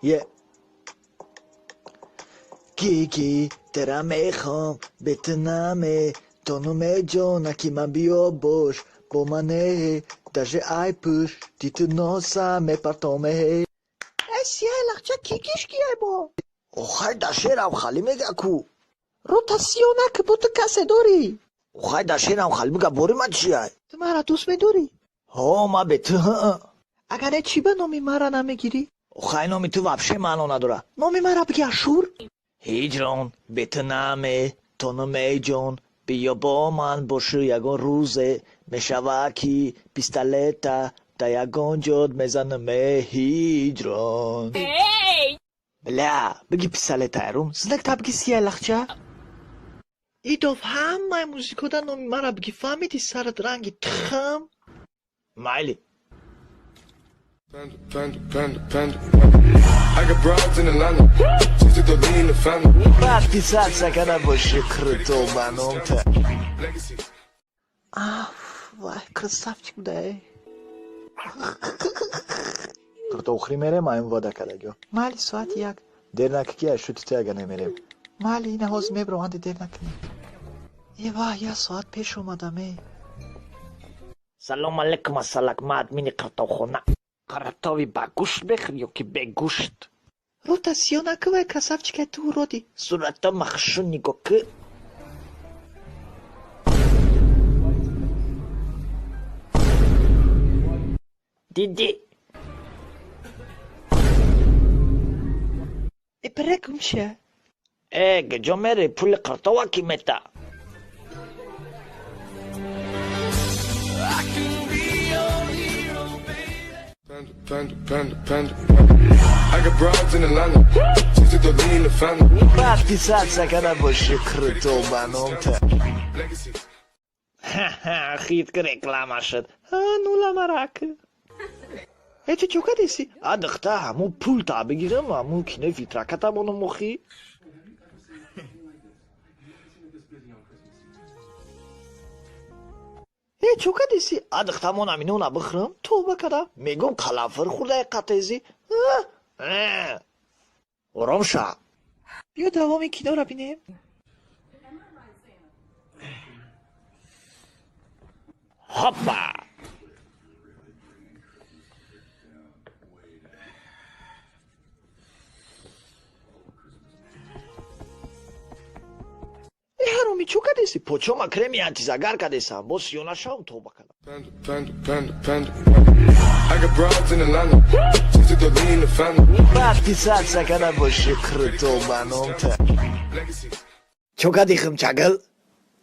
یه کی ترا میخوام بتنامه تونم جونکی من بیا باش با منه داشه ای پوش دیتو ناسم پرتامه اسیه لخچه کیکیش کیه با اوخای داشه رو خالی میگه کو روتاسیونه که بوتو کسه داری اوخای داشه رو خالی میگه بوری من چیه تو مرا دوست میداری ها ما به تو اگر چی به نامی مرا نمیگیری اوخای نامی تو وابشه معنی نداره نامی مرا بگی اشور هیجران بتنامه تونم جون بیا با من باشه یگان روزه مشواکی پیستالتا تا یگان جد میزنم هیجران بله بگی پیستالتا یروم زنک تا بگی سیه لخچه ایدوف همه موزیکو دا نامی مرا بگی فهمیدی سرت رنگی تخم مایلی I got broads in Atlanta. Just to throw me in the family. وقتی سر سکنه باشه Kurutovhona تا وای красавчик да Kurutovhona میره ما این واده کدگو مالی ساعت یک دیر نککی اشوتی تو اگه نمیریم مالی اینه حاز میبرو هنده دیر نکنی ای وای یه ساعت پیش اومدمه سلام علیکم السلام ادمین Kurutovhona قرطاوی با گوشت بخری یا که به گوشت روتاسیونه که وای красавчик تو урodi صورت مخشون نگاه که دیدی ای برگم شه گجا میره پول قرطاوا کی میتا Panda. I got broads in Atlanta. Just to throw me in the family. وقتی سر سکنه باشه Kurutovhona تا خیت که رکلامه شد نولا مراک ای تو چوکا دیسی ادخته همون پول تا بگیرم همون کنه فیترکتا بانو مخی ای چوکا دیسی ادخته من امینونه بخرم توبه کده میگم کلافر خورده قطعیزی ورم شا بیا دوامی کینو را بینیم هپا ای هرومی چوکا دیسی پوچوما کرمی انتیزاگر کدیسم با سیونا شام توبه کدم Panda. I got broads in Atlanta. Just to throw me in the family. وقتی سر سکنه باشه Kurutovhona تا چوکا دیخم چگل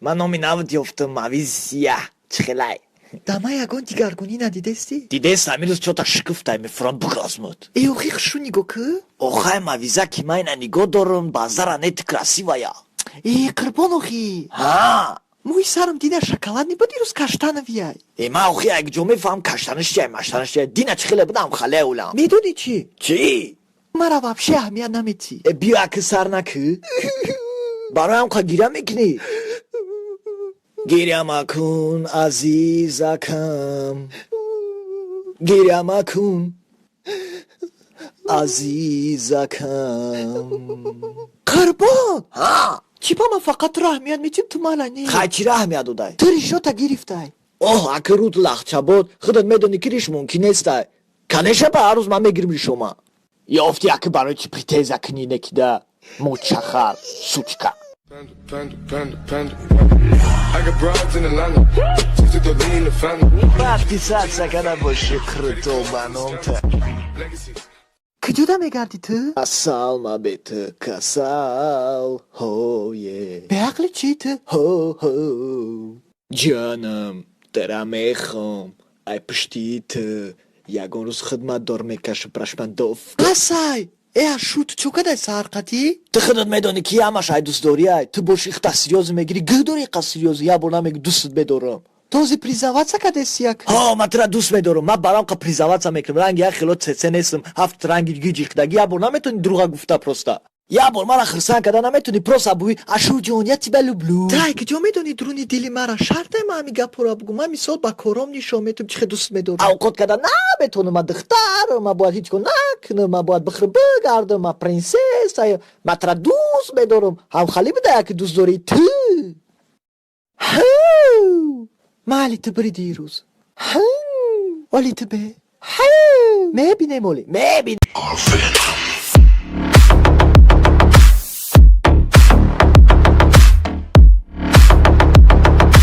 من نامی نوت یفتم مویز سیاه چخلای دما یگان دیگرگونی ندیدستی دیده سمیروز چوتا شکفتای میفران بگرازمود ای اوخی خشو نیگو که اوخای مویزه که من نگاه دارم بازار نیت красивая ای قربان اوخی ها موی سرم دیده شکلات با دیروز کشتن ویای ما اوخی اگه جو میفهم کشتنش چیه مشتنش چیه دینه چخیله بدم خاله اولم میدونی چی؟ چی؟ مرا وابشه اهمیت نمیتی بیا که سر نکه برای هم که گیرم میکنی گیرم اکن عزیزکم گیرم اکن عزیزکم قربان ها چی با من فقط را اهمیت میتیم تو مالانی خیلی چی را اهمیت دادای تو ریشو گرفتای اوه اگه رود لخچه بود خودت میدونی که ریش ممکن نیستای کنشه به هر روز من میگیرم ریشوما یافتی اگه برای چی پریتیزه کنی نکیده مچخر سوچکا Panda. I got broads in Atlanta. Just to throw me in the family. وقتی سر سکنه باشه Kurutovhona تا کجا دا میگردی تو؟ کسال ما بیت کسال هویه به عقل چی تو؟ هو جانم ترا میخوام ای پشتی تو یگان روز خدمت دار میکشه پرشمندوف قصای ای شوت چوکا دای سرقتی؟ تو خودت میدونی که همش ای دوست داری ای تو باش اختا سریوز میگیری گه داری اختا سریوز یا برنا میگی دوستت بدارم توزی پریزاوات سکا دستیک ها من ترا دوست میدارم من برام که پریزاوات میکنم رنگ یا خیلی تسه نیستم هفت رنگی دیگه جیختگی یا برنا میتونی دروغا گفته پروستا یا بر مرا خرسان کده نمیتونی پروسا بوی اشو جونیتی بلو بلو تای کجا میدونی درونی دیلی مرا شرط ما میگه پورا بگو من میساد با کارم نیشو میتونم چه دوست میدارم اوقات کده نمیتونم من دختر ما باید هیچ کن کنم، من باید بخرم بگردم، من پرنسس، من ترا دوست بدارم. هم خالی بده که دوست داری تو. مالی تو بری دیروز. ولی تو به میبینه مولی میبینه.